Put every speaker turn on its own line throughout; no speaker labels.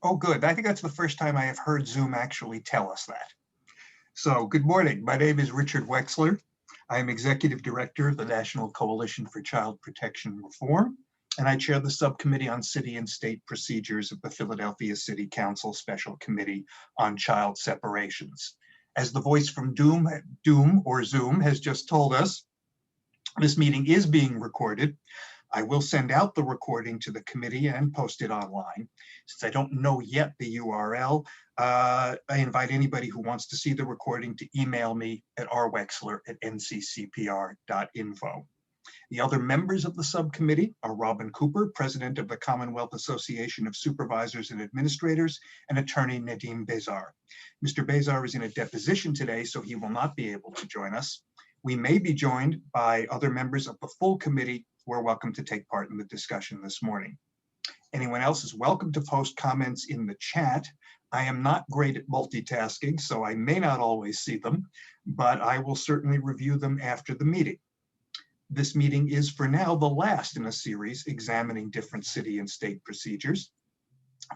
Oh, good. I think that's the first time I have heard Zoom actually tell us that. So good morning. My name is Richard Wexler. I am Executive Director of the National Coalition for Child Protection Reform, and I chair the Subcommittee on City and State Procedures of the Philadelphia City Council Special Committee on Child Separations. As the voice from Doom or Zoom has just told us, this meeting is being recorded. I will send out the recording to the committee and post it online. Since I don't know yet the URL, I invite anybody who wants to see the recording to email me at rwexler@nccpr.info. The other members of the subcommittee are Robin Cooper, President of the Commonwealth Association of Supervisors and Administrators, and Attorney Nadim Bezar. Mr. Bezar is in a deposition today, so he will not be able to join us. We may be joined by other members of the full committee who are welcome to take part in the discussion this morning. Anyone else is welcome to post comments in the chat. I am not great at multitasking, so I may not always see them, but I will certainly review them after the meeting. This meeting is for now the last in a series examining different city and state procedures.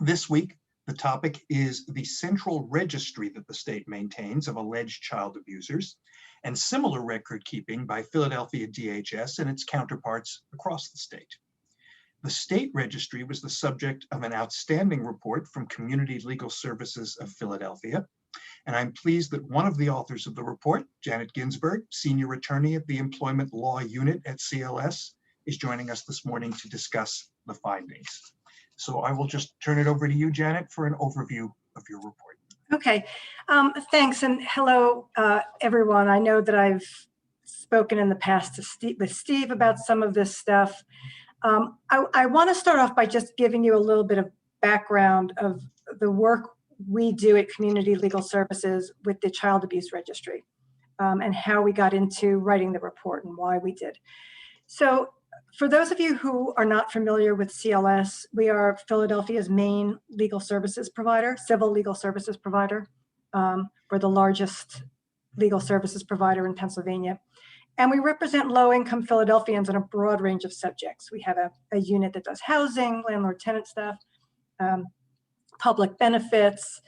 This week, the topic is the central registry that the state maintains of alleged child abusers, and similar record keeping by Philadelphia DHS and its counterparts across the state. The state registry was the subject of an outstanding report from Community Legal Services of Philadelphia, and I'm pleased that one of the authors of the report, Janet Ginsberg, Senior Attorney at the Employment Law Unit at CLS, is joining us this morning to discuss the findings. So I will just turn it over to you, Janet, for an overview of your report.
Okay, thanks, and hello, everyone. I know that I've spoken in the past to Steve about some of this stuff. I want to start off by just giving you a little bit of background of the work we do at Community Legal Services with the Child Abuse Registry, and how we got into writing the report and why we did. So for those of you who are not familiar with CLS, we are Philadelphia's main legal services provider, civil legal services provider. We're the largest legal services provider in Pennsylvania. And we represent low-income Philadelphians on a broad range of subjects. We have a unit that does housing, landlord-tenant stuff, public benefits,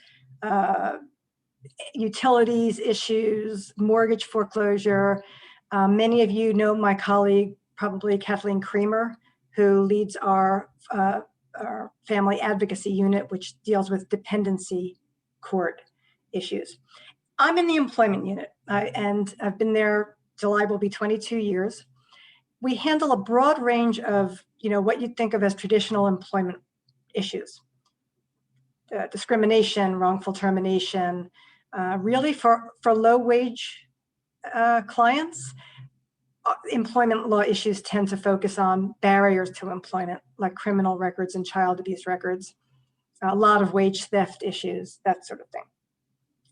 utilities issues, mortgage foreclosure. Many of you know my colleague, probably Kathleen Creamer, who leads our family advocacy unit, which deals with dependency court issues. I'm in the employment unit, and I've been there. July will be 22 years. We handle a broad range of, what you'd think of as traditional employment issues. Discrimination, wrongful termination, really for low-wage clients. Employment law issues tend to focus on barriers to employment, like criminal records and child abuse records, a lot of wage theft issues, that sort of thing.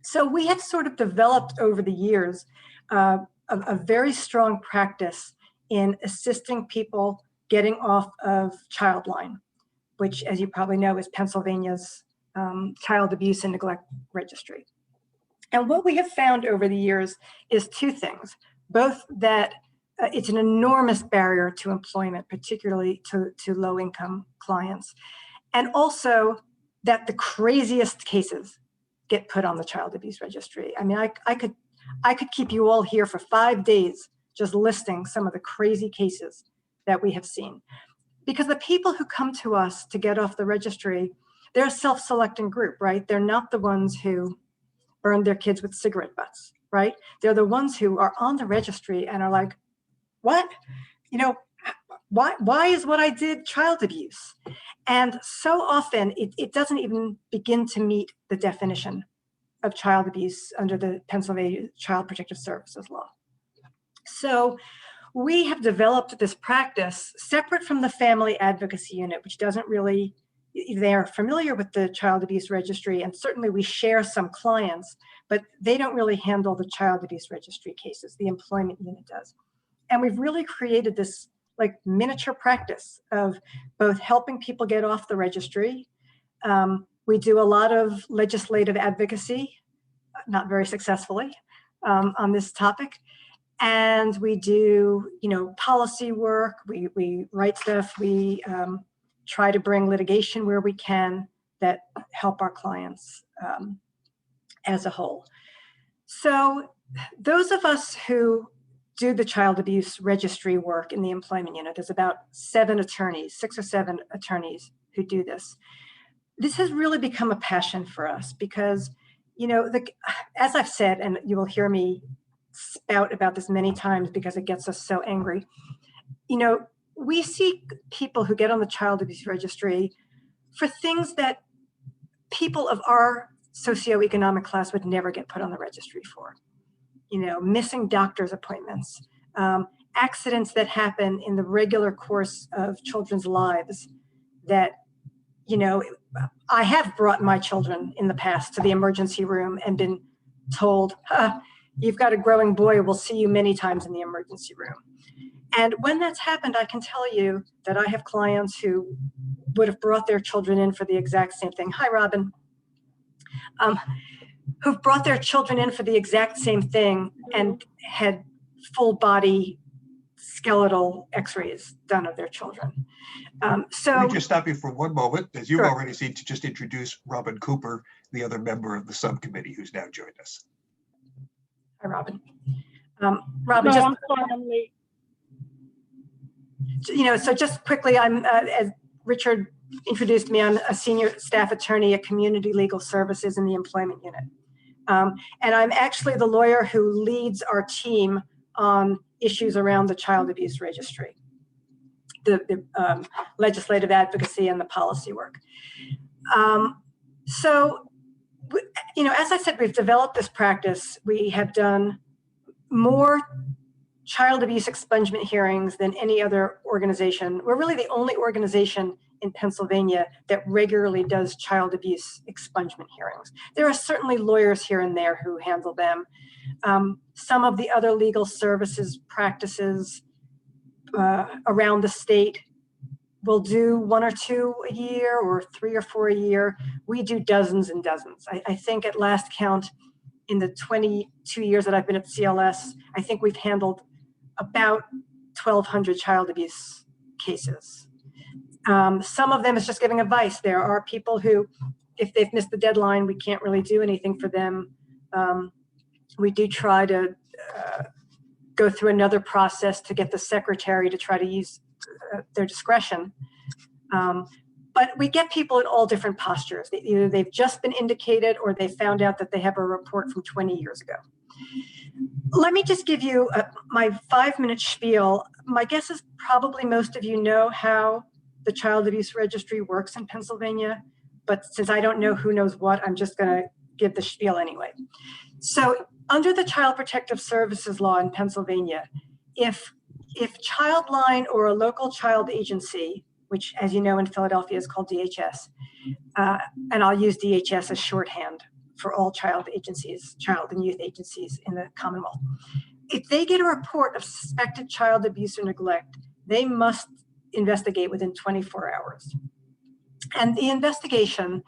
So we have sort of developed over the years a very strong practice in assisting people getting off of Childline, which, as you probably know, is Pennsylvania's child abuse and neglect registry. And what we have found over the years is two things, both that it's an enormous barrier to employment, particularly to low-income clients, and also that the craziest cases get put on the child abuse registry. I mean, I could keep you all here for 5 days just listing some of the crazy cases that we have seen. Because the people who come to us to get off the registry, they're a self-selecting group, right? They're not the ones who burn their kids with cigarette butts, right? They're the ones who are on the registry and are like, what? Why is what I did child abuse? And so often it doesn't even begin to meet the definition of child abuse under the Pennsylvania Child Protective Services law. So we have developed this practice separate from the family advocacy unit, which doesn't really, they're familiar with the child abuse registry, and certainly we share some clients, but they don't really handle the child abuse registry cases. The employment unit does. And we've really created this like miniature practice of both helping people get off the registry. We do a lot of legislative advocacy, not very successfully, on this topic. And we do, policy work, we write stuff, we try to bring litigation where we can that help our clients as a whole. So those of us who do the child abuse registry work in the employment unit, there's about 6 or 7 attorneys who do this. This has really become a passion for us because, you know, as I've said, and you will hear me spout about this many times because it gets us so angry, you know, we see people who get on the child abuse registry for things that people of our socioeconomic class would never get put on the registry for. You know, missing doctor's appointments, accidents that happen in the regular course of children's lives that, you know, I have brought my children in the past to the emergency room and been told, you've got a growing boy, we'll see you many times in the emergency room. And when that's happened, I can tell you that I have clients who would have brought their children in for the exact same thing. Hi, Robin. Who've brought their children in for the exact same thing and had full body skeletal x-rays done of their children. So
Let me just stop you for one moment, as you've
Sure.
already seen, to just introduce Robin Cooper, the other member of the subcommittee who's now joined us.
Hi, Robin. Robin,
No,
just,
I'm sorry, I'm late.
you know, so just quickly, I'm, as Richard introduced me, I'm a senior staff attorney at Community Legal Services in the employment unit. And I'm actually the lawyer who leads our team on issues around the child abuse registry, the legislative advocacy and the policy work. So, you know, as I said, we've developed this practice. We have done more child abuse expungement hearings than any other organization. We're really the only organization in Pennsylvania that regularly does child abuse expungement hearings. There are certainly lawyers here and there who handle them. Some of the other legal services practices around the state will do 1 or 2 a year or 3 or 4 a year. We do dozens and dozens. I think at last count, in the 22 years that I've been at CLS, I think we've handled about 1,200 child abuse cases. Some of them is just giving advice. There are people who, if they've missed the deadline, we can't really do anything for them. We do try to go through another process to get the secretary to try to use their discretion. But we get people in all different postures. Either they've just been indicated or they found out that they have a report from 20 years ago. Let me just give you my 5-minute spiel. My guess is probably most of you know how the child abuse registry works in Pennsylvania, but since I don't know who knows what, I'm just going to give the spiel anyway. So under the Child Protective Services law in Pennsylvania, if Childline or a local child agency, which as you know in Philadelphia is called DHS, and I'll use DHS as shorthand for all child agencies, child and youth agencies in the Commonwealth. If they get a report of suspected child abuse or neglect, they must investigate within 24 hours. And the investigation,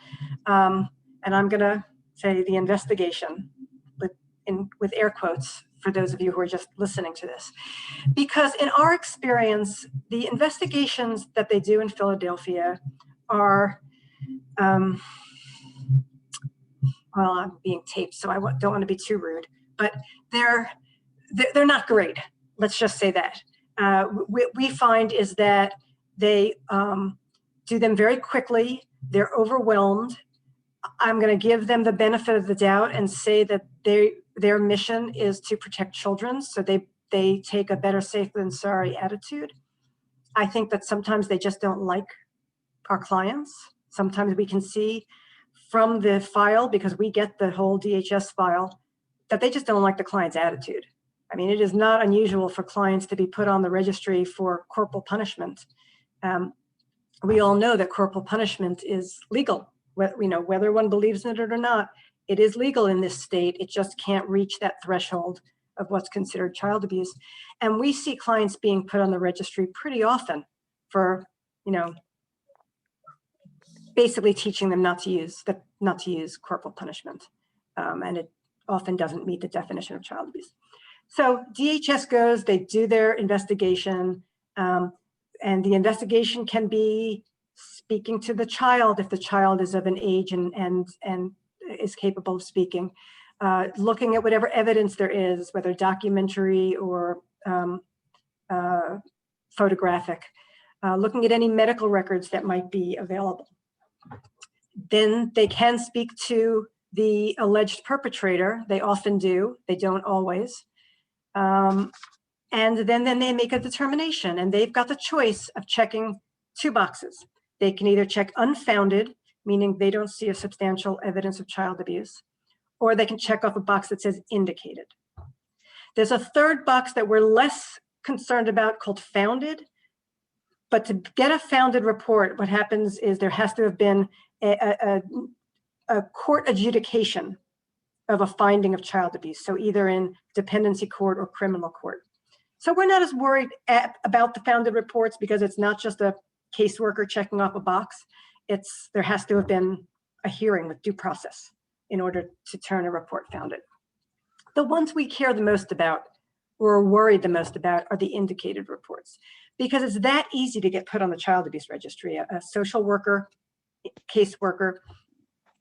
and I'm gonna say the investigation with air quotes for those of you who are just listening to this, because in our experience, the investigations that they do in Philadelphia are, well, I'm being taped, so I don't want to be too rude, but they're not great. Let's just say that. We find is that they do them very quickly. They're overwhelmed. I'm going to give them the benefit of the doubt and say that their mission is to protect children, so they take a better safe than sorry attitude. I think that sometimes they just don't like our clients. Sometimes we can see from the file, because we get the whole DHS file, that they just don't like the client's attitude. I mean, it is not unusual for clients to be put on the registry for corporal punishment. We all know that corporal punishment is legal. Whether one believes in it or not, it is legal in this state. It just can't reach that threshold of what's considered child abuse. And we see clients being put on the registry pretty often for, basically teaching them not to use corporal punishment. And it often doesn't meet the definition of child abuse. So DHS goes, they do their investigation, and the investigation can be speaking to the child if the child is of an age and is capable of speaking, looking at whatever evidence there is, whether documentary or photographic, looking at any medical records that might be available. Then they can speak to the alleged perpetrator. They often do, they don't always. And then they make a determination, and they've got the choice of checking two boxes. They can either check unfounded, meaning they don't see a substantial evidence of child abuse, or they can check off a box that says indicated. There's a third box that we're less concerned about called founded, but to get a founded report, what happens is there has to have been a court adjudication of a finding of child abuse, so either in dependency court or criminal court. So we're not as worried about the founded reports because it's not just a caseworker checking off a box. There has to have been a hearing with due process in order to turn a report founded. The ones we care the most about or are worried the most about are the indicated reports, because it's that easy to get put on the child abuse registry. A social worker, caseworker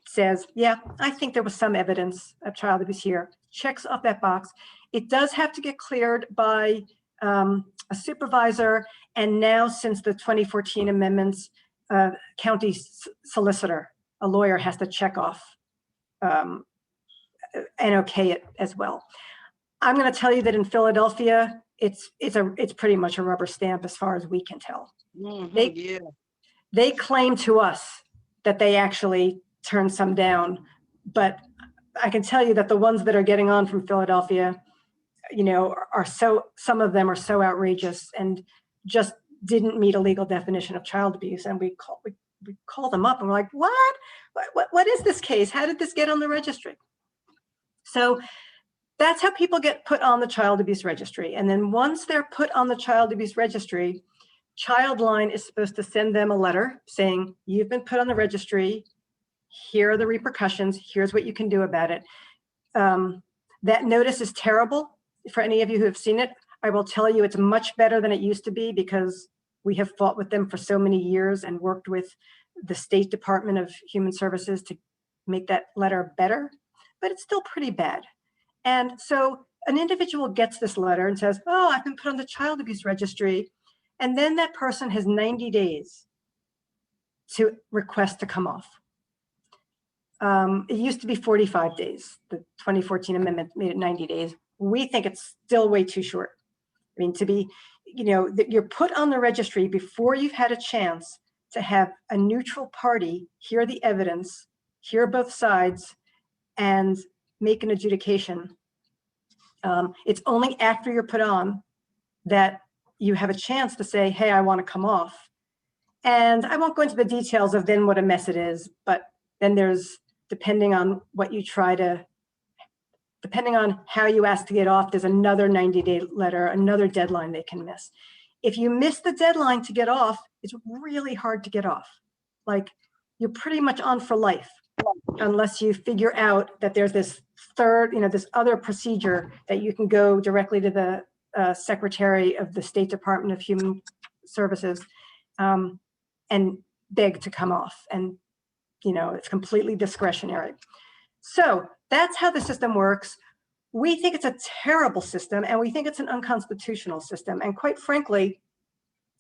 says, yeah, I think there was some evidence of child abuse here, checks off that box. It does have to get cleared by a supervisor, and now since the 2014 amendments, county solicitor, a lawyer, has to check off and okay it as well. I'm going to tell you that in Philadelphia, it's pretty much a rubber stamp as far as we can tell.
Mm-hmm,
They claim to us that they actually turned some down, but I can tell you that the ones that are getting on from Philadelphia, you know, some of them are so outrageous and just didn't meet a legal definition of child abuse. And we call them up and we're like, what is this case? How did this get on the registry? So that's how people get put on the child abuse registry. And then once they're put on the child abuse registry, Childline is supposed to send them a letter saying, you've been put on the registry. Here are the repercussions. Here's what you can do about it. That notice is terrible for any of you who have seen it. I will tell you it's much better than it used to be because we have fought with them for so many years and worked with the State Department of Human Services to make that letter better, but it's still pretty bad. And so an individual gets this letter and says, oh, I've been put on the child abuse registry. And then that person has 90 days to request to come off. It used to be 45 days. The 2014 amendment made it 90 days. We think it's still way too short. I mean, to be, you know, you're put on the registry before you've had a chance to have a neutral party hear the evidence, hear both sides, and make an adjudication. It's only after you're put on that you have a chance to say, hey, I want to come off. And I won't go into the details of then what a mess it is, but then there's, depending on what you try to, depending on how you ask to get off, there's another 90-day letter, another deadline they can miss. If you miss the deadline to get off, it's really hard to get off. Like, you're pretty much on for life unless you figure out that there's this third, you know, this other procedure that you can go directly to the Secretary of the State Department of Human Services and beg to come off. And, you know, it's completely discretionary. So that's how the system works. We think it's a terrible system, and we think it's an unconstitutional system. And quite frankly,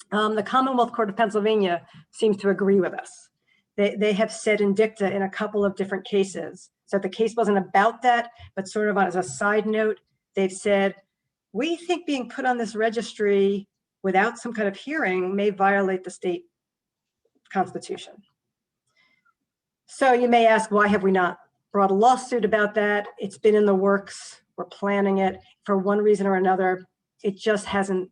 the Commonwealth Court of Pennsylvania seems to agree with us. They have said in dicta in a couple of different cases. So the case wasn't about that, but sort of as a side note, they've said, we think being put on this registry without some kind of hearing may violate the state constitution. So you may ask, why have we not brought a lawsuit about that? It's been in the works. We're planning it. For one reason or another, it just hasn't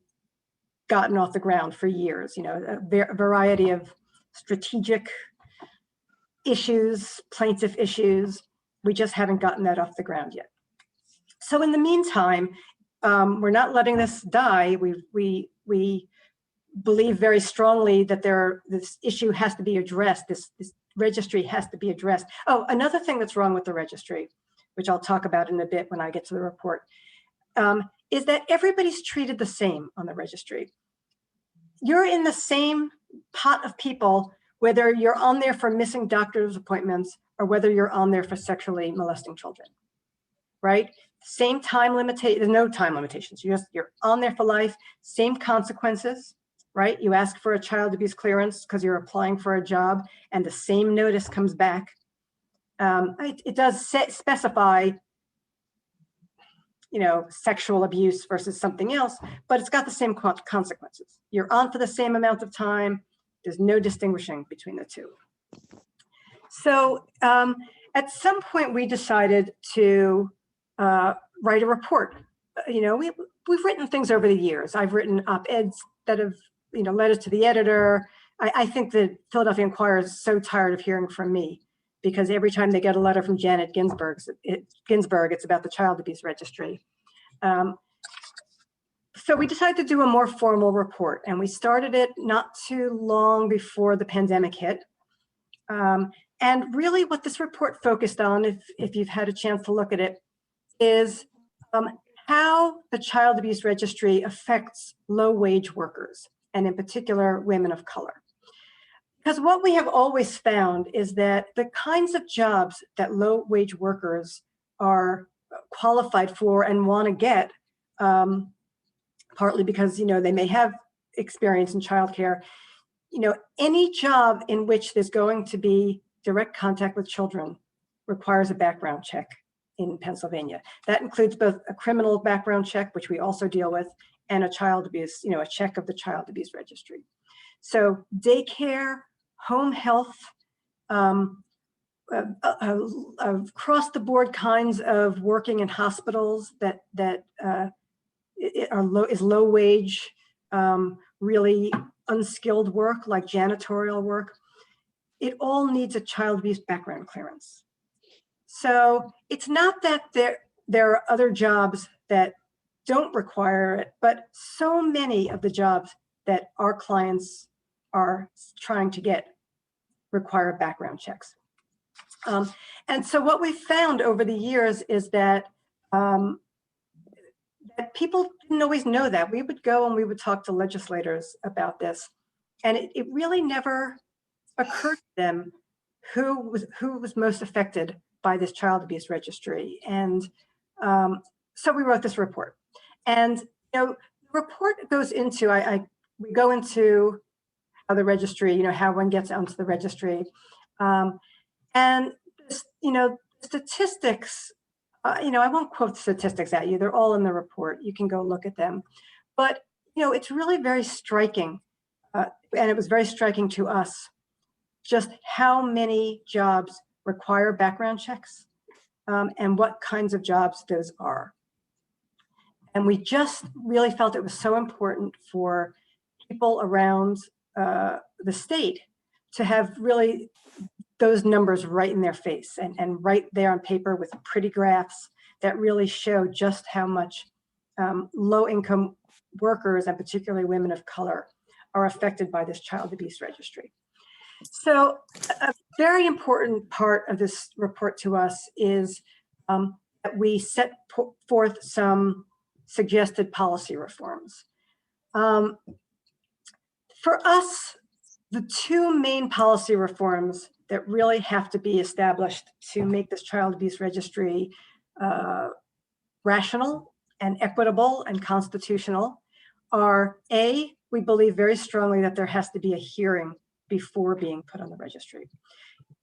gotten off the ground for years. You know, a variety of strategic issues, plaintiff issues. We just haven't gotten that off the ground yet. So in the meantime, we're not letting this die. We believe very strongly that this issue has to be addressed. This registry has to be addressed. Oh, another thing that's wrong with the registry, which I'll talk about in a bit when I get to the report, is that everybody's treated the same on the registry. You're in the same pot of people whether you're on there for missing doctor's appointments or whether you're on there for sexually molesting children, right? Same time limitation, there's no time limitations. You're on there for life, same consequences, right? You ask for a child abuse clearance because you're applying for a job and the same notice comes back. It does specify, sexual abuse versus something else, but it's got the same consequences. You're on for the same amount of time. There's no distinguishing between the two. So at some point we decided to write a report. We've written things over the years. I've written op-eds that have, led us to the editor. I think the Philadelphia Inquirer is so tired of hearing from me because every time they get a letter from Janet Ginsburg, it's about the child abuse registry. So we decided to do a more formal report, and we started it not too long before the pandemic hit. And really what this report focused on, if you've had a chance to look at it, is how the child abuse registry affects low-wage workers, and in particular, women of color. Because what we have always found is that the kinds of jobs that low-wage workers are qualified for and want to get, partly because they may have experience in childcare, any job in which there's going to be direct contact with children requires a background check in Pennsylvania. That includes both a criminal background check, which we also deal with, and a child abuse, a check of the child abuse registry. So daycare, home health, across the board kinds of working in hospitals that is low wage, really unskilled work like janitorial work. It all needs a child abuse background clearance. So it's not that there are other jobs that don't require it, but so many of the jobs that our clients are trying to get require background checks. And so what we found over the years is that that people didn't always know that. We would go and we would talk to legislators about this, and it really never occurred to them who was most affected by this child abuse registry. And so we wrote this report. And the report goes into, we go into how the registry, how one gets onto the registry. And statistics, I won't quote statistics at you. They're all in the report. You can go look at them. But, it's really very striking. And it was very striking to us just how many jobs require background checks and what kinds of jobs those are. And we just really felt it was so important for people around the state to have really those numbers right in their face and right there on paper with pretty graphs that really show just how much low-income workers, and particularly women of color, are affected by this child abuse registry. So a very important part of this report to us is that we set forth some suggested policy reforms. For us, the two main policy reforms that really have to be established to make this child abuse registry rational and equitable and constitutional are A, we believe very strongly that there has to be a hearing before being put on the registry.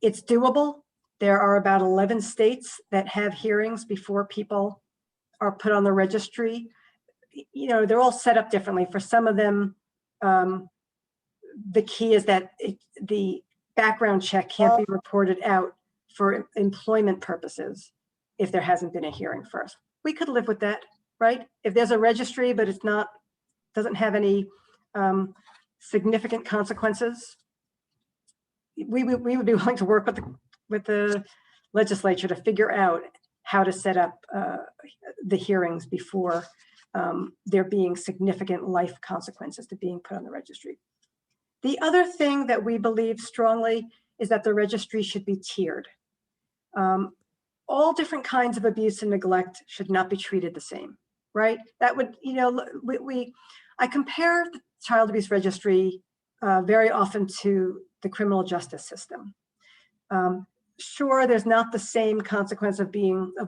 It's doable. There are about 11 states that have hearings before people are put on the registry. They're all set up differently. For some of them, the key is that the background check can't be reported out for employment purposes if there hasn't been a hearing first. We could live with that, right? If there's a registry, but it's doesn't have any significant consequences, we would be willing to work with the legislature to figure out how to set up the hearings before there being significant life consequences to being put on the registry. The other thing that we believe strongly is that the registry should be tiered. All different kinds of abuse and neglect should not be treated the same, right? That would, I compare the child abuse registry very often to the criminal justice system. Sure, there's not the same consequence of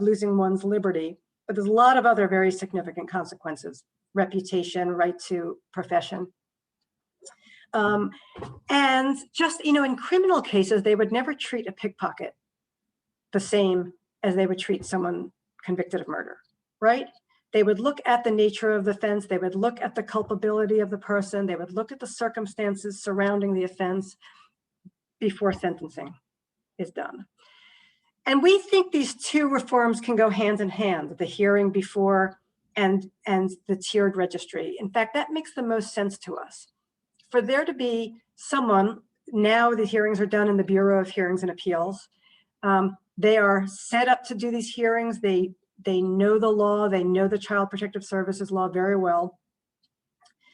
losing one's liberty, but there's a lot of other very significant consequences: reputation, right to profession. And just, in criminal cases, they would never treat a pickpocket the same as they would treat someone convicted of murder, right? They would look at the nature of the offense. They would look at the culpability of the person. They would look at the circumstances surrounding the offense before sentencing is done. And we think these two reforms can go hand in hand, the hearing before and the tiered registry. In fact, that makes the most sense to us. For there to be someone, now the hearings are done in the Bureau of Hearings and Appeals. They are set up to do these hearings. They know the law. They know the Child Protective Services law very well.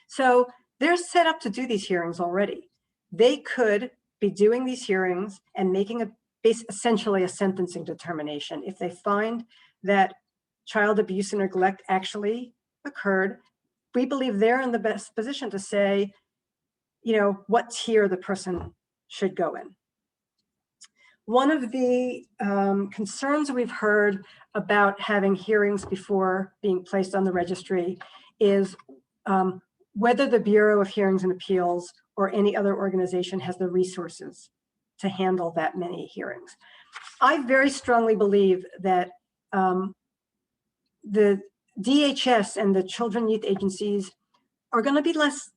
So they're set up to do these hearings already. They could be doing these hearings and making essentially a sentencing determination. If they find that child abuse and neglect actually occurred, we believe they're in the best position to say, what tier the person should go in. One of the concerns we've heard about having hearings before being placed on the registry is whether the Bureau of Hearings and Appeals or any other organization has the resources to handle that many hearings. I very strongly believe that the DHS and the children youth agencies are going to be less,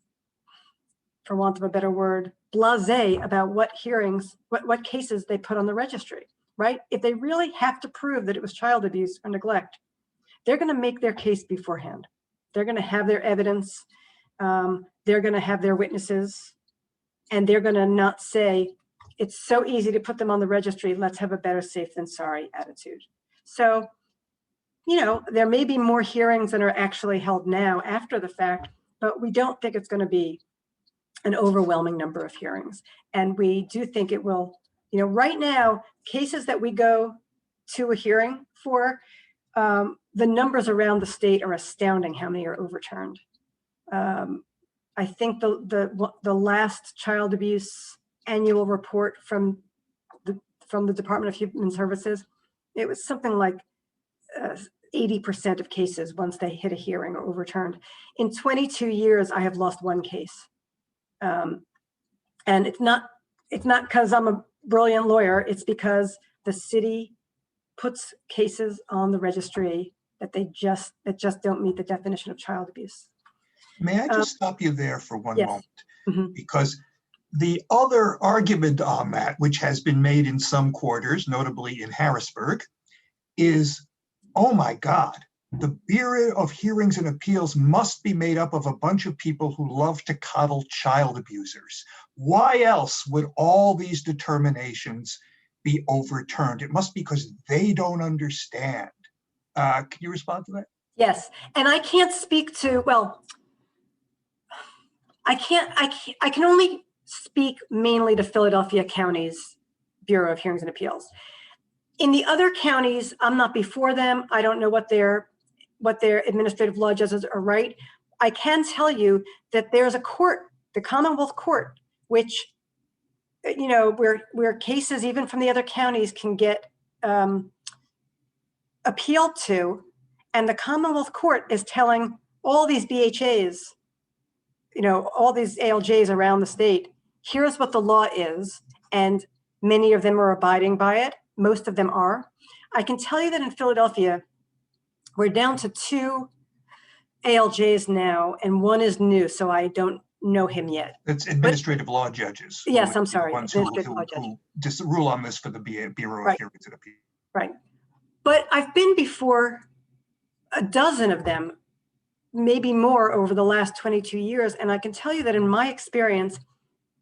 for want of a better word, blasé about what hearings, what cases they put on the registry, right? If they really have to prove that it was child abuse or neglect, they're going to make their case beforehand. They're going to have their evidence. They're going to have their witnesses, and they're going to not say, it's so easy to put them on the registry, let's have a better safe than sorry attitude. So, there may be more hearings than are actually held now after the fact, but we don't think it's going to be an overwhelming number of hearings. And we do think it will, right now, cases that we go to a hearing for, the numbers around the state are astounding how many are overturned. I think the last child abuse annual report from the Department of Human Services, it was something like 80% of cases, once they hit a hearing, are overturned. In 22 years, I have lost one case. And it's not because I'm a brilliant lawyer. It's because the city puts cases on the registry that just don't meet the definition of child abuse.
May I just stop you there for one
yes.
moment?
Mm-hmm.
Because the other argument on that, which has been made in some quarters, notably in Harrisburg, is, oh my God, the Bureau of Hearings and Appeals must be made up of a bunch of people who love to coddle child abusers. Why else would all these determinations be overturned? It must be because they don't understand. Can you respond to that?
Yes, and I can't speak to, well, I can only speak mainly to Philadelphia County's Bureau of Hearings and Appeals. In the other counties, I'm not before them. I don't know what their administrative law judges are right. I can tell you that there's a court, the Commonwealth Court, which, where cases even from the other counties can get appealed to, and the Commonwealth Court is telling all these BHAs, all these ALJs around the state, here's what the law is, and many of them are abiding by it. Most of them are. I can tell you that in Philadelphia, we're down to 2 ALJs now, and one is new, so I don't know him yet.
It's administrative law judges.
Yes, I'm sorry.
The ones who just rule on this for the Bureau of Hearings and Appeals.
Right. But I've been before a dozen of them, maybe more, over the last 22 years. And I can tell you that in my experience,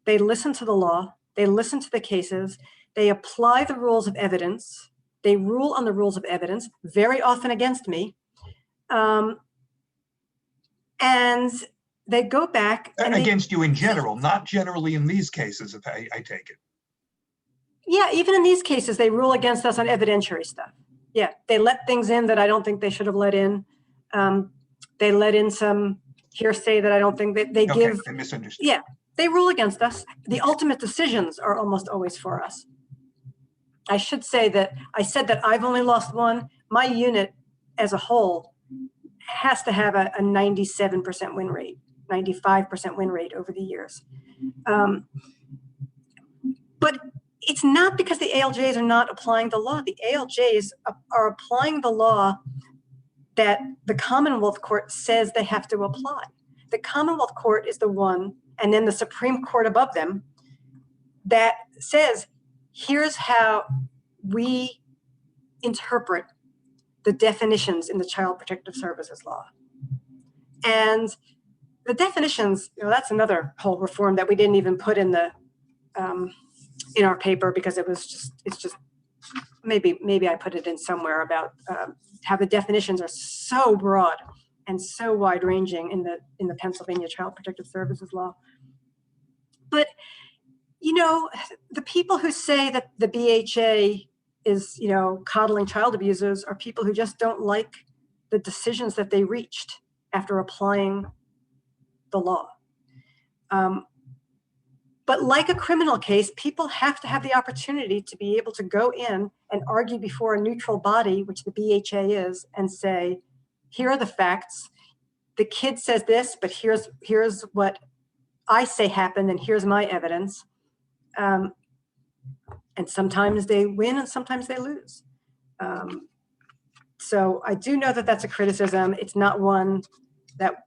they listen to the law, they listen to the cases, they apply the rules of evidence, they rule on the rules of evidence, very often against me. And they go back. And
against you in general, not generally in these cases, if I take it.
Yeah, even in these cases, they rule against us on evidentiary stuff. Yeah, they let things in that I don't think they should have let in. They let in some hearsay that I don't think that they give.
I misunderstood.
Yeah, They rule against us. The ultimate decisions are almost always for us. I should say that I said that I've only lost one. My unit as a whole has to have a 97% win rate, 95% win rate over the years. But it's not because the ALJs are not applying the law. The ALJs are applying the law that the Commonwealth Court says they have to apply. The Commonwealth Court is the one, and then the Supreme Court above them, that says, here's how we interpret the definitions in the Child Protective Services Law. And the definitions, that's another whole reform that we didn't even put in the in our paper, because it's just maybe I put it in somewhere about how the definitions are so broad and so wide-ranging in the Pennsylvania Child Protective Services Law. But the people who say that the BHA is coddling child abusers are people who just don't like the decisions that they reached after applying the law. But like a criminal case, people have to have the opportunity to be able to go in and argue before a neutral body, which the BHA is, and say, here are the facts. The kid says this, but here's what I say happened, and here's my evidence. And sometimes they win and sometimes they lose. So I do know that that's a criticism. It's not one that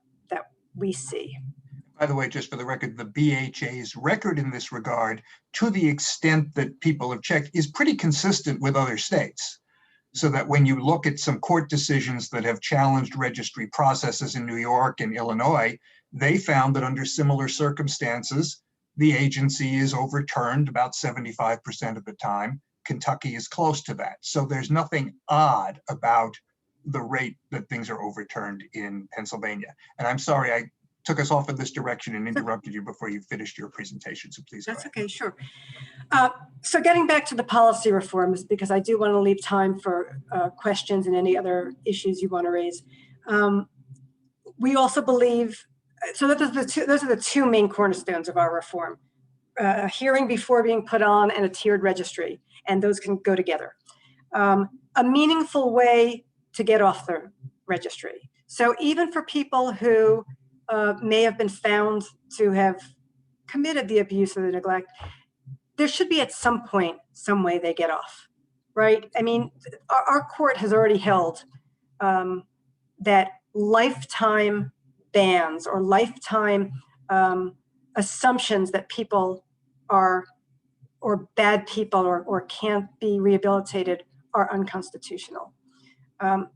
we see.
By the way, just for the record, the BHA's record in this regard, to the extent that people have checked, is pretty consistent with other states. So that when you look at some court decisions that have challenged registry processes in New York and Illinois, they found that under similar circumstances, the agency is overturned about 75% of the time. Kentucky is close to that. So there's nothing odd about the rate that things are overturned in Pennsylvania. And I'm sorry, I took us off in this direction and interrupted you before you finished your presentation, so please go ahead.
That's okay, sure. So getting back to the policy reforms, because I do want to leave time for questions and any other issues you want to raise. We also believe, so those are the two main cornerstones of our reform. A hearing before being put on and a tiered registry, and those can go together. A meaningful way to get off the registry. So even for people who may have been found to have committed the abuse or the neglect, there should be at some point, some way they get off, right? I mean, our court has already held that lifetime bans or lifetime assumptions that people are, or bad people or can't be rehabilitated are unconstitutional.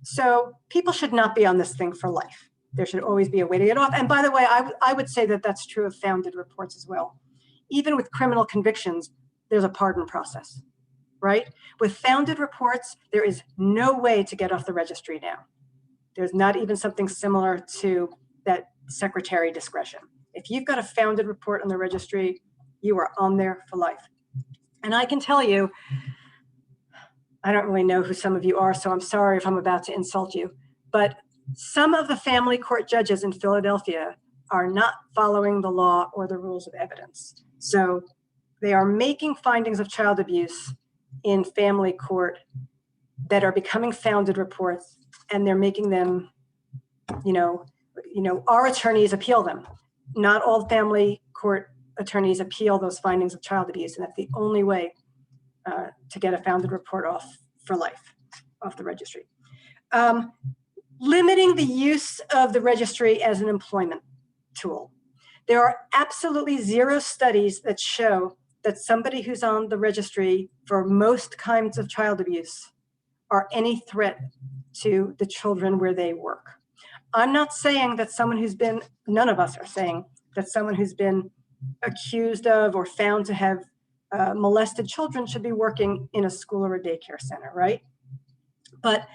So people should not be on this thing for life. There should always be a way to get off. And by the way, I would say that that's true of founded reports as well. Even with criminal convictions, there's a pardon process, right? With founded reports, there is no way to get off the registry now. There's not even something similar to that secretary discretion. If you've got a founded report on the registry, you are on there for life. And I can tell you, I don't really know who some of you are, so I'm sorry if I'm about to insult you, but some of the family court judges in Philadelphia are not following the law or the rules of evidence. So they are making findings of child abuse in family court that are becoming founded reports, and they're making them, our attorneys appeal them. Not all family court attorneys appeal those findings of child abuse, and that's the only way to get a founded report off for life, off the registry. Limiting the use of the registry as an employment tool. There are absolutely zero studies that show that somebody who's on the registry for most kinds of child abuse are any threat to the children where they work. I'm not saying that someone who's been, none of us are saying that someone who's been accused of or found to have molested children should be working in a school or a daycare center, right? But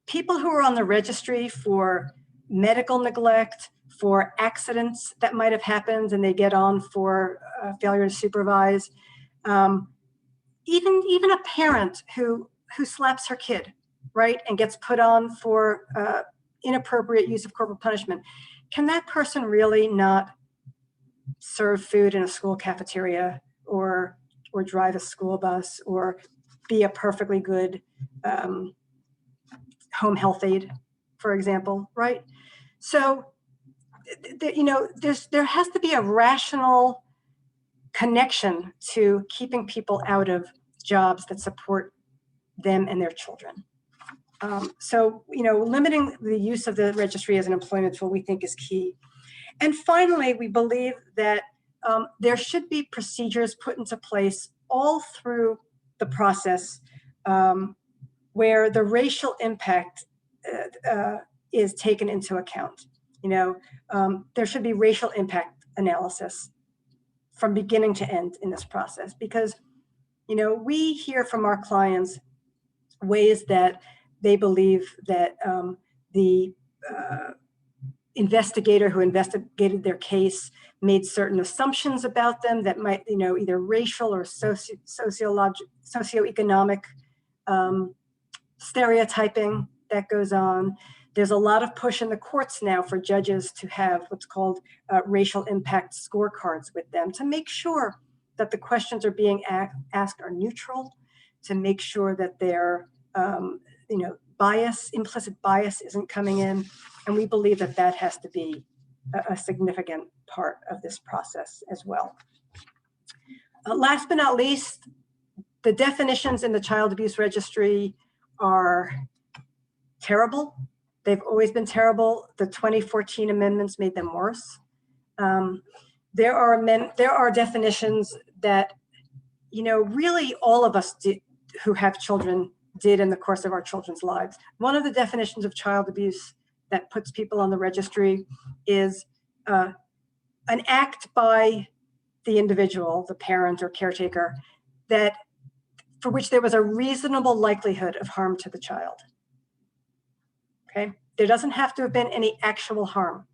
people who are on the registry for medical neglect, for accidents that might have happened and they get on for failure to supervise, even a parent who slaps her kid, right, and gets put on for inappropriate use of corporal punishment, can that person really not serve food in a school cafeteria or drive a school bus or be a perfectly good home health aide, for example, right? So, you know, there has to be a rational connection to keeping people out of jobs that support them and their children. So, you know, limiting the use of the registry as an employment tool we think is key. And finally, we believe that there should be procedures put into place all through the process where the racial impact is taken into account. You know, there should be racial impact analysis from beginning to end in this process, because, you know, we hear from our clients ways that they believe that the investigator who investigated their case made certain assumptions about them that might, you know, either racial or socioeconomic stereotyping that goes on. There's a lot of push in the courts now for judges to have what's called racial impact scorecards with them to make sure that the questions are being asked are neutral, to make sure that their you know, implicit bias isn't coming in. And we believe that that has to be a significant part of this process as well. Last but not least, the definitions in the Child Abuse Registry are terrible. They've always been terrible. The 2014 amendments made them worse. There are definitions that, you know, really all of us who have children did in the course of our children's lives. One of the definitions of child abuse that puts people on the registry is an act by the individual, the parent or caretaker, that for which there was a reasonable likelihood of harm to the child. Okay, there doesn't have to have been any actual harm.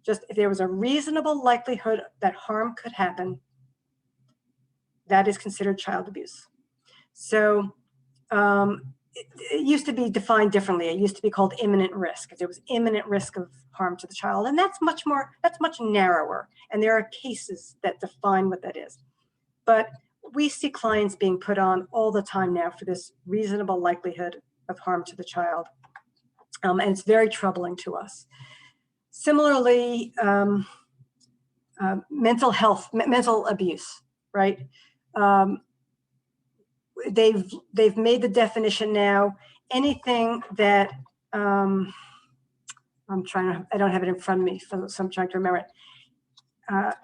Just if there was a reasonable likelihood that harm could happen, that is considered child abuse. So it used to be defined differently. It used to be called imminent risk. If there was imminent risk of harm to the child, and that's much narrower. And there are cases that define what that is. But we see clients being put on all the time now for this reasonable likelihood of harm to the child. And it's very troubling to us. Similarly, mental abuse, right? They've made the definition now, anything that, I don't have it in front of me, so I'm trying to remember it.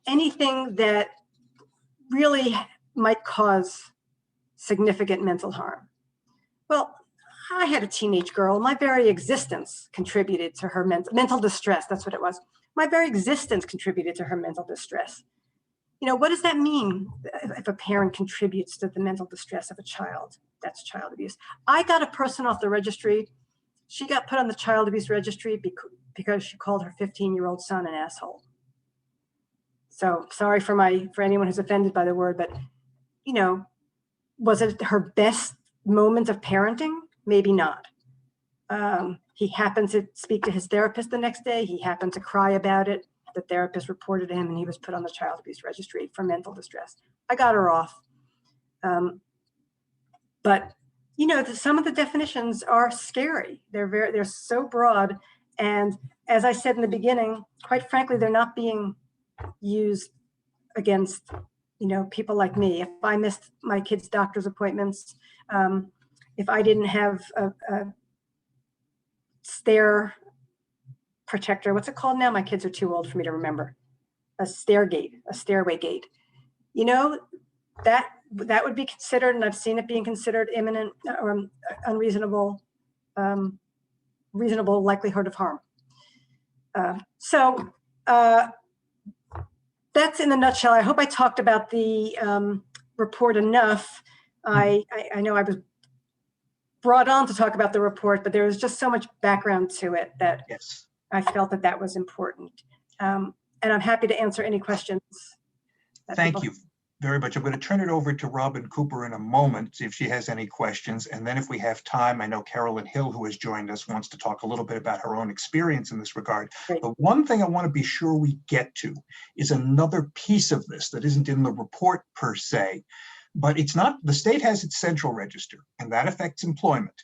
Anything that really might cause significant mental harm. Well, I had a teenage girl. My very existence contributed to her mental distress. That's what it was. My very existence contributed to her mental distress. You know, what does that mean if a parent contributes to the mental distress of a child? That's child abuse. I got a person off the registry. She got put on the child abuse registry because she called her 15-year-old son an asshole. So sorry for anyone who's offended by the word, but, you know, was it her best moment of parenting? Maybe not. He happened to speak to his therapist the next day. He happened to cry about it. The therapist reported to him and he was put on the child abuse registry for mental distress. I got her off. But, you know, some of the definitions are scary. They're so broad. And as I said in the beginning, quite frankly, they're not being used against, you know, people like me. If I missed my kids' doctor's appointments, if I didn't have a stair protector, what's it called now? My kids are too old for me to remember. A stairway gate. You know, that would be considered, and I've seen it being considered imminent or unreasonable, reasonable likelihood of harm. So that's in a nutshell. I hope I talked about the report enough. I know I was brought on to talk about the report, but there was just so much background to it that
Yes.
I felt that was important. And I'm happy to answer any questions.
Thank you very much. I'm going to turn it over to Robin Cooper in a moment, see if she has any questions. And then if we have time, I know Carolyn Hill, who has joined us, wants to talk a little bit about her own experience in this regard.
Great.
The one thing I want to be sure we get to is another piece of this that isn't in the report per se, but it's not, the state has its central register, and that affects employment.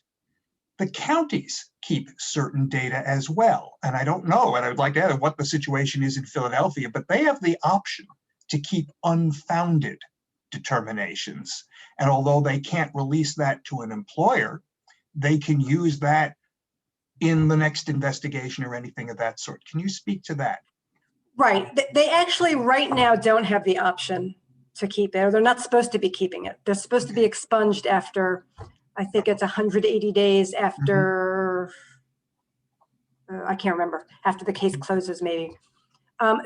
The counties keep certain data as well. And I don't know, and I would like to add what the situation is in Philadelphia, but they have the option to keep unfounded determinations. And although they can't release that to an employer, they can use that in the next investigation or anything of that sort. Can you speak to that?
Right. They actually right now don't have the option to keep it, or they're not supposed to be keeping it. They're supposed to be expunged after, I think it's 180 days after, I can't remember, after the case closes maybe.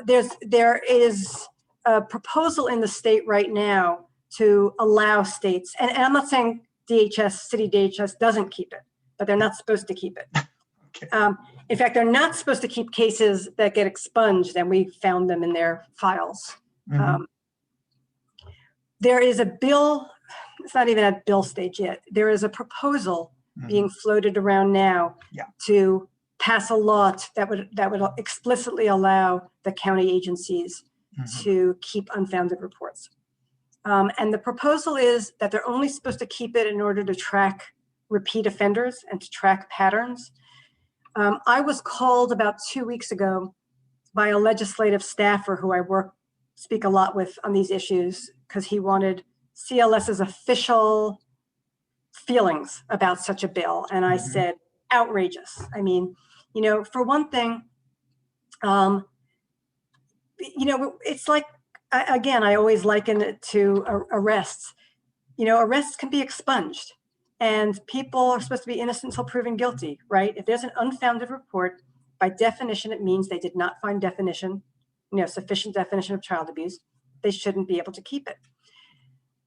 There is a proposal in the state right now to allow states, and I'm not saying city DHS doesn't keep it, but they're not supposed to keep it.
Okay.
In fact, they're not supposed to keep cases that get expunged, and we found them in their files. There is a bill, it's not even at bill stage yet. There is a proposal being floated around now to pass a law that would explicitly allow the county agencies to keep unfounded reports. And the proposal is that they're only supposed to keep it in order to track repeat offenders and to track patterns. I was called about 2 weeks ago by a legislative staffer who I speak a lot with on these issues, because he wanted CLS's official feelings about such a bill. And I said, outrageous. I mean, for one thing, it's like, again, I always liken it to arrests. Arrests can be expunged, and people are supposed to be innocent until proven guilty, right? If there's an unfounded report, by definition, it means they did not find sufficient definition of child abuse. They shouldn't be able to keep it.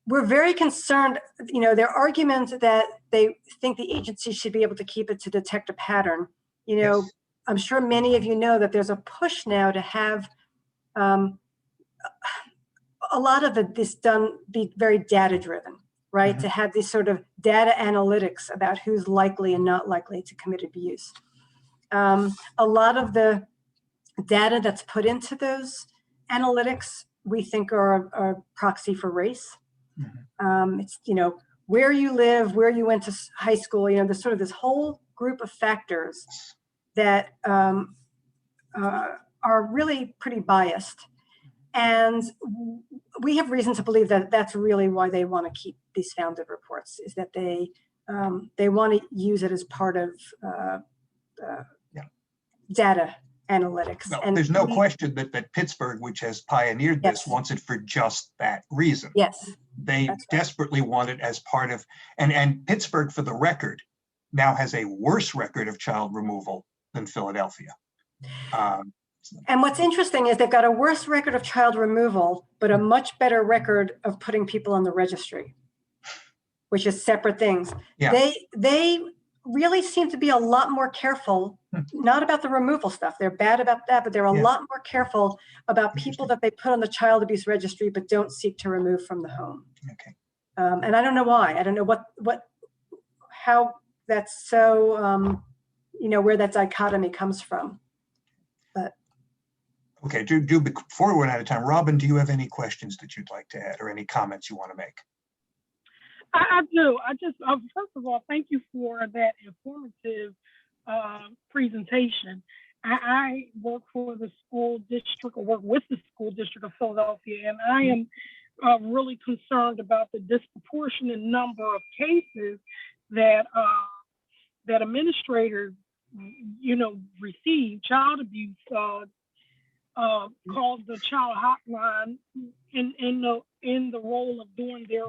We're very concerned, their argument that they think the agency should be able to keep it to detect a pattern.
Yes.
I'm sure many of you know that there's a push now to have a lot of this be very data driven, right? To have these sort of data analytics about who's likely and not likely to commit abuse. A lot of the data that's put into those analytics, we think are a proxy for race. It's, where you live, where you went to high school, there's sort of this whole group of factors that are really pretty biased. And we have reason to believe that that's really why they want to keep these founded reports, is that they want to use it as part of data analytics.
No,
and
there's no question that Pittsburgh, which has pioneered this, wants it for just that reason.
Yes.
They desperately want it as part of, and Pittsburgh, for the record, now has a worse record of child removal than Philadelphia.
And what's interesting is they've got a worse record of child removal, but a much better record of putting people on the registry, which is separate things.
Yeah.
They really seem to be a lot more careful, not about the removal stuff. They're bad about that, but they're a lot more careful about people that they put on the child abuse registry, but don't seek to remove from the home.
Okay.
And I don't know why. I don't know how that's so, where that dichotomy comes from. But
okay, before we run out of time, Robin, do you have any questions that you'd like to add or any comments you want to make?
I do. I just, first of all, thank you for that informative presentation. I work for the school district, or work with the school district of Philadelphia, and I am really concerned about the disproportionate number of cases that administrators, receive. Child abuse calls the child hotline in the role of doing their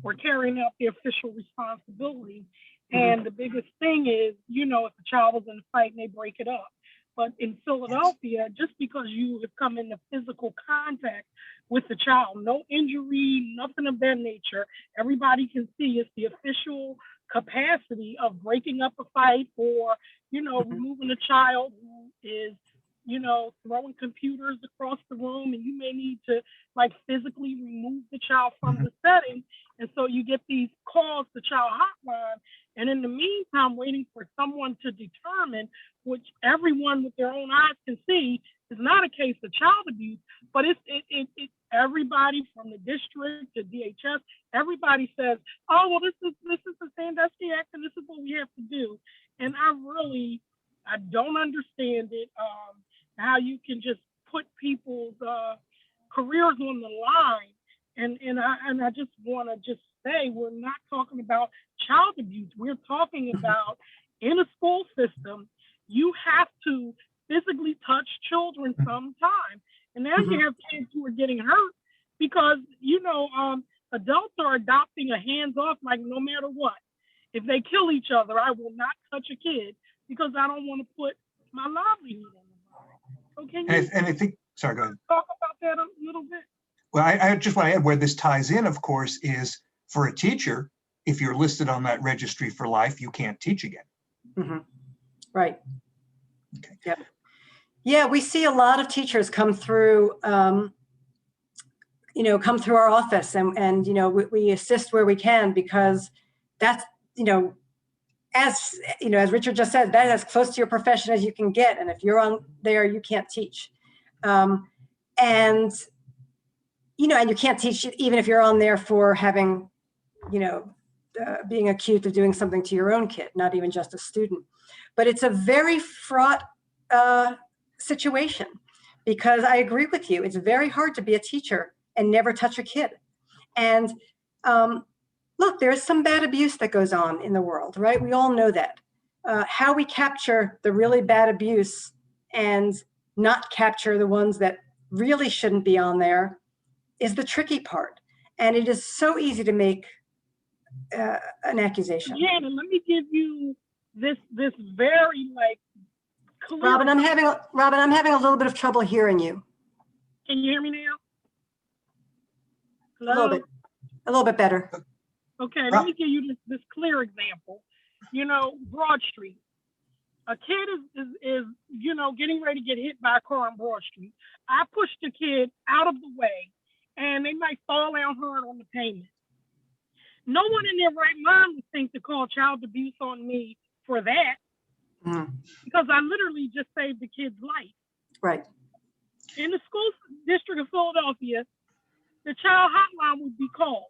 or carrying out their official responsibility. And the biggest thing is, if a child was in a fight and they break it up. But in Philadelphia, just because you have come into physical contact with the child, no injury, nothing of that nature, everybody can see it's the official capacity of breaking up a fight or, removing a child who is throwing computers across the room, and you may need to like physically remove the child from the setting. And so you get these calls to child hotline. And in the meantime, waiting for someone to determine, which everyone with their own eyes can see is not a case of child abuse, but it's everybody from the district to DHS, everybody says, oh, well, this is the Sandusky Act, and this is what we have to do. And I don't understand it, how you can just put people's careers on the line. And I just want to just say, we're not talking about child abuse. We're talking about in a school system, you have to physically touch children sometime. And now you have kids who are getting hurt because, adults are adopting a hands-off, like no matter what. If they kill each other, I will not touch a kid because I don't want to put my livelihood on the line. So can you
sorry, go ahead.
Talk about that a little bit?
Well, I just want to add where this ties in, of course, is for a teacher, if you're listed on that registry for life, you can't teach again.
Right.
Okay.
Yep. Yeah, we see a lot of teachers come through, come through our office, and we assist where we can, because that's, as Richard just said, that is as close to your profession as you can get. And if you're on there, you can't teach. And you can't teach even if you're on there for having, being accused of doing something to your own kid, not even just a student. But it's a very fraught situation, because I agree with you. It's very hard to be a teacher and never touch a kid. And look, there's some bad abuse that goes on in the world, right? We all know that. How we capture the really bad abuse and not capture the ones that really shouldn't be on there is the tricky part. And it is so easy to make an accusation.
Yeah, and let me give you this very clear.
Robin, I'm having a little bit of trouble hearing you.
Can you hear me now?
Hello? A little bit better.
Okay, let me give you this clear example. Broad Street. A kid is getting ready to get hit by a car on Broad Street. I pushed the kid out of the way, and they might fall down hard on the pavement. No one in their right mind would think to call child abuse on me for that, because I literally just saved the kid's life.
Right.
In the school district of Philadelphia, the child hotline would be called.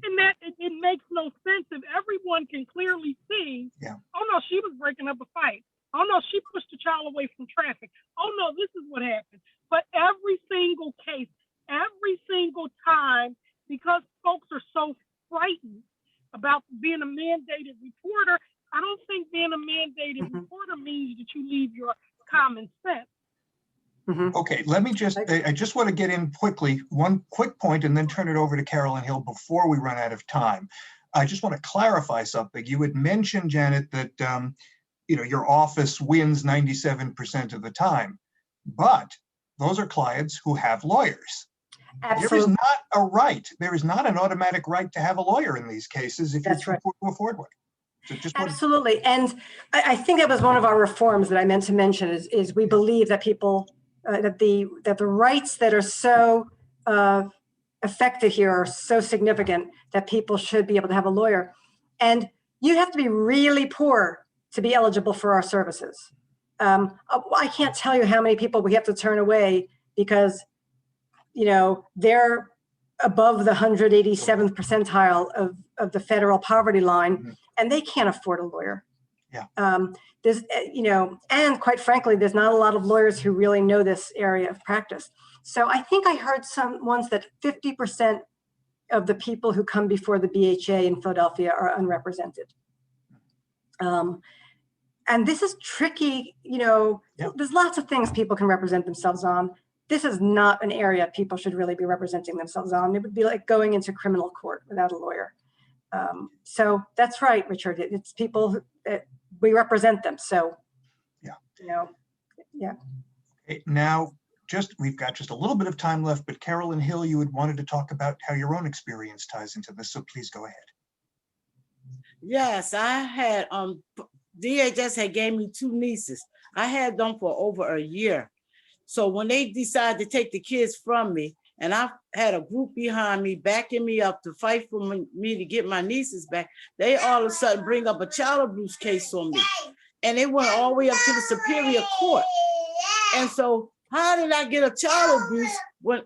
And that it makes no sense if everyone can clearly see, oh no, she was breaking up a fight. Oh no, she pushed the child away from traffic. Oh no, this is what happened. But every single case, every single time, because folks are so frightened about being a mandated reporter, I don't think being a mandated reporter means that you leave your common sense.
Okay, let me I just want to get in quickly, one quick point, and then turn it over to Carolyn Hill before we run out of time. I just want to clarify something. You had mentioned, Janet, that your office wins 97% of the time, but those are clients who have lawyers.
Absolutely.
There is not a right. There is not an automatic right to have a lawyer in these cases if you can afford one. So
absolutely. And I think that was one of our reforms that I meant to mention is we believe that people, that the rights that are so affected here are so significant that people should be able to have a lawyer. And you have to be really poor to be eligible for our services. I can't tell you how many people we have to turn away because, they're above the 187th percentile of the federal poverty line, and they can't afford a lawyer. There's, and quite frankly, there's not a lot of lawyers who really know this area of practice. So I think I heard some ones that 50% of the people who come before the BHA in Philadelphia are unrepresented. And this is tricky, there's lots of things people can represent themselves on. This is not an area people should really be representing themselves on. It would be like going into criminal court without a lawyer. So that's right, Richard. It's people that we represent them. So,
Okay, now, we've got just a little bit of time left, but Carolyn Hill, you had wanted to talk about how your own experience ties into this. So please go ahead.
Yes, I had DHS had gave me 2 nieces. I had them for over a year. So when they decided to take the kids from me, and I had a group behind me backing me up to fight for me to get my nieces back, they all of a sudden bring up a child abuse case on me. And it went all the way up to the Superior Court. And so how did I get a child abuse when,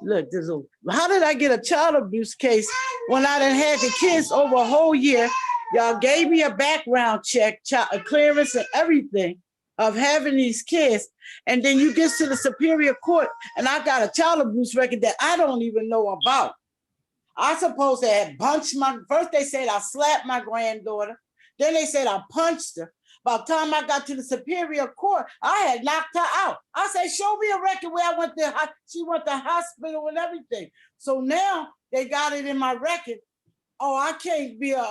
look, how did I get a child abuse case when I done had the kids over a whole year? Y'all gave me a background check, a clearance and everything of having these kids. And then you get to the Superior Court and I got a child abuse record that I don't even know about. I supposed to have punched first they said I slapped my granddaughter. Then they said I punched her. By the time I got to the Superior Court, I had knocked her out. I said, show me a record where she went to hospital and everything. So now they got it in my record. Oh, I can't be a,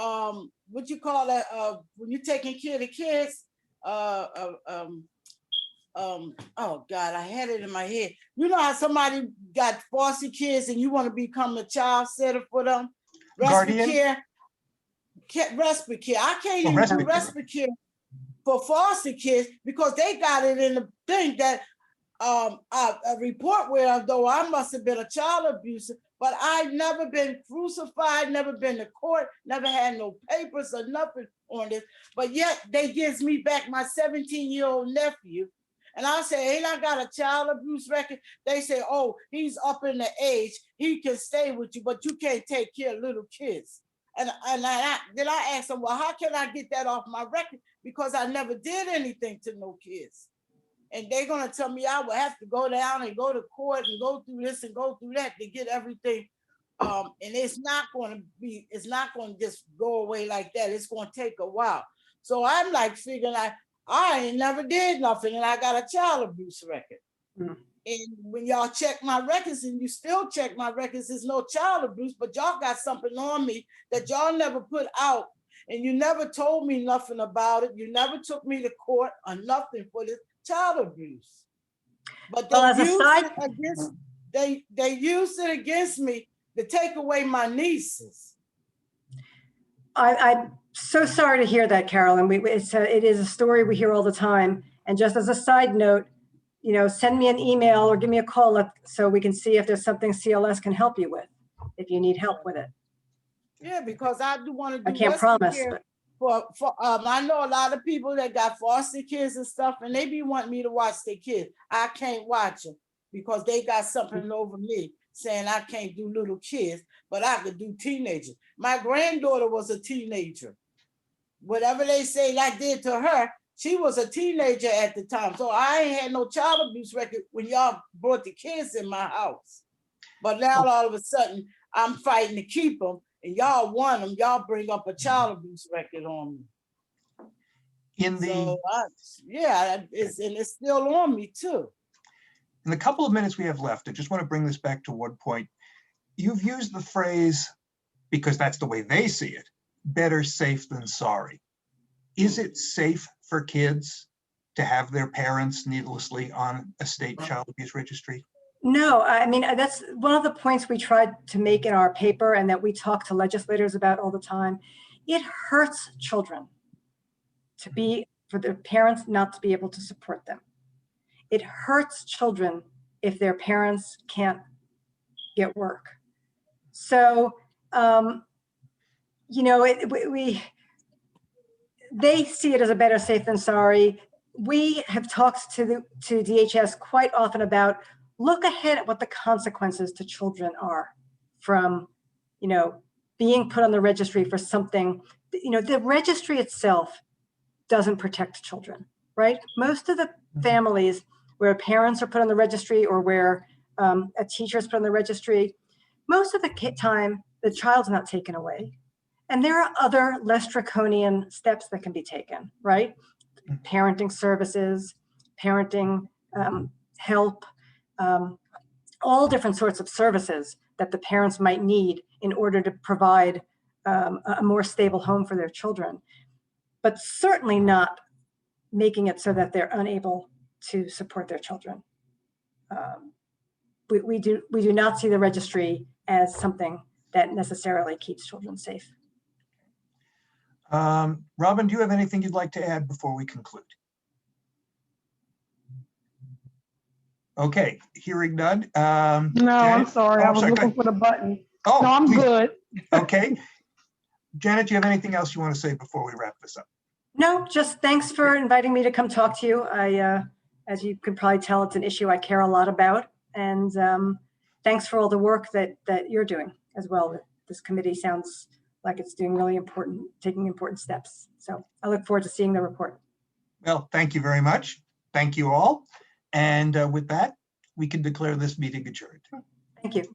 what you call that, when you're taking care of the kids, oh God, I had it in my head. You know how somebody got foster kids and you want to become a child sitter for them?
Guardian?
Respite care. I can't even do respite care for foster kids because they got it in the thing that a report where though I must have been a child abuser, but I've never been crucified, never been to court, never had no papers or nothing on this. But yet they gives me back my 17-year-old nephew. And I say, ain't I got a child abuse record? They say, oh, he's up in the age, he can stay with you, but you can't take care of little kids. And then I asked them, well, how can I get that off my record? Because I never did anything to no kids. And they're gonna tell me I will have to go down and go to court and go through this and go through that to get everything. And it's not gonna just go away like that. It's gonna take a while. So I'm like figuring I ain't never did nothing and I got a child abuse record. Mm. And when y'all check my records and you still check my records, there's no child abuse, but y'all got something on me that y'all never put out and you never told me nothing about it. You never took me to court or nothing for this child abuse. But they used it against me to take away my nieces.
I'm so sorry to hear that, Carolyn. It is a story we hear all the time. And just as a side note, you know, send me an email or give me a call so we can see if there's something CLS can help you with, if you need help with it.
Yeah, because I do want to do.
I can't promise,
but I know a lot of people that got foster kids and stuff, and they be wanting me to watch their kids. I can't watch them because they got something over me saying I can't do little kids, but I could do teenagers. My granddaughter was a teenager. Whatever they say I did to her, she was a teenager at the time. So I ain't had no child abuse record when y'all brought the kids in my house. But now all of a sudden, I'm fighting to keep them, and y'all want them. Y'all bring up a child abuse record on me. It's still on me too.
In the couple of minutes we have left, I just want to bring this back to one point. You've used the phrase, because that's the way they see it, better safe than sorry. Is it safe for kids to have their parents needlessly on a state child abuse registry?
No, I mean, that's one of the points we tried to make in our paper and that we talk to legislators about all the time. It hurts children for their parents not to be able to support them. It hurts children if their parents can't get work. So, you know, they see it as a better safe than sorry. We have talked to DHS quite often about look ahead at what the consequences to children are from, you know, being put on the registry for something. You know, the registry itself doesn't protect children, right? Most of the families where parents are put on the registry or where a teacher is put on the registry, most of the time the child's not taken away. And there are other less draconian steps that can be taken, right? Parenting services, parenting help, all different sorts of services that the parents might need in order to provide a more stable home for their children, but certainly not making it so that they're unable to support their children. We do not see the registry as something that necessarily keeps children safe.
Robin, do you have anything you'd like to add before we conclude? Okay, hearing none.
No, I'm
Janet?
sorry.
Oh,
I was
sorry, go
looking
ahead.
for the button.
Oh,
No, I'm
please.
good.
Okay. Janet, do you have anything else you want to say before we wrap this up?
No, just thanks for inviting me to come talk to you. As you can probably tell, it's an issue I care a lot about. And thanks for all the work that you're doing as well. This committee sounds like it's doing really important, taking important steps. So I look forward to seeing the report.
Well, thank you very much. Thank you all. And with that, we can declare this meeting adjourned.
Thank you.